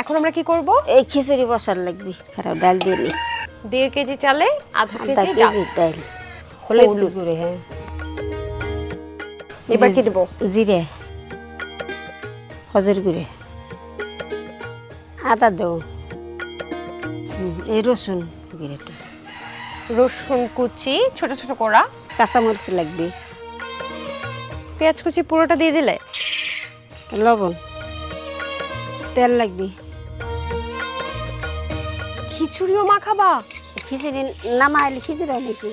এখন আমরা কি করব? এই খিচুড়ি বসার লাগবে আর ডাল দিয়ে নি 1.5 কেজি চালে আধা আধা কেজি ডাল। কেজি ডাল হলুদ গুঁড়ো হ্যাঁ এবার কি দেব? জিরে হজের গুঁড়ে আদা দেও এই রসুন গুঁড়োটা রসুন কুচি ছোট ছোট করা, কাঁচামরিচ লাগবে পেঁয়াজ কুচি পুরোটা দিয়ে দিলে, লবণ তেল লাগবে খিচুড়িও মাখাবা? খিচুড়ি নামাইলে খিচুড়ি হয় নাকি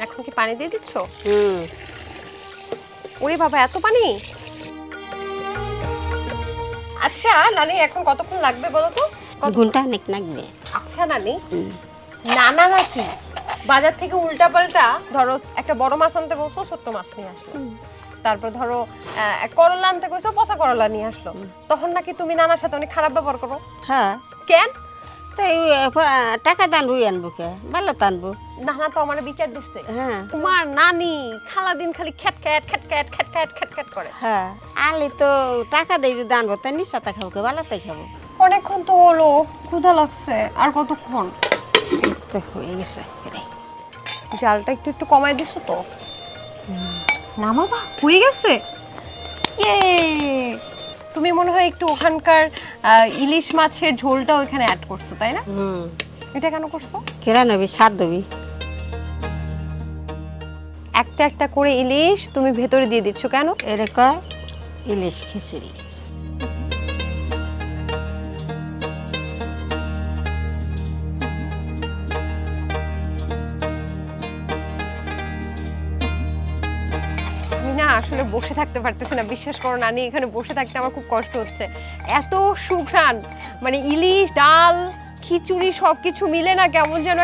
এখন কি পানি দিয়ে দিচ্ছ? হুম ওরে বাবা এত পানি! আচ্ছা নানি এখন কতক্ষণ লাগবে বলো তো? ঘন্টা অনেক লাগবে আচ্ছা নানি, নানা নাকি বাজার থেকে উল্টা পাল্টা ধরো একটা বড় মাছ আনতে বলছো, ছোট্ট মাছ নিয়ে আসলো, তারপর ধরো করলা আনতে কইছো, পচা করলা নিয়ে আসলো, তখন নাকি তুমি নানার সাথে অনেক খারাপ ব্যবহার করো? হ্যাঁ কেন? তাই টাকা দানবো আনবো কে ভালো টানবো নানা তো আমার বিচার দিচ্ছে হ্যাঁ তোমার নানি খালা দিন খালি খ্যাটখ্যাট খ্যাটখ্যাট খ্যাটখ্যাট খ্যাটখ্যাট করে। হ্যাঁ আলি তো টাকা দিয়ে যদি আনবো তাই নিশাটা খাবো কে ভালো তাই খাবো অনেকক্ষণ তো হলো, ক্ষুধা লাগছে, আর কতক্ষণ? তো হয়ে গেছে জালটা একটু একটু কমাই দিছো তো? না বাবা হয়ে গেছে। ইয়ে, তুমি মনে হয় একটু ওখানকার ইলিশ মাছের ঝোলটা ওখানে অ্যাড করছো তাই না? এটা কেন করছো? কেরা নেবি স্বাদ দেবি একটা একটা করে ইলিশ তুমি ভেতরে দিয়ে দিচ্ছ কেন? এরে কয় ইলিশ খিচুড়ি আমি না আসলে বসে থাকতে পারতেছি না, বিশ্বাস করো নানি, এখানে বসে থাকতে আমার খুব কষ্ট হচ্ছে। এত সুঘ্রাণ, মানে ইলিশ ডাল খিচুড়ি সবকিছু মিলে না কেমন যেন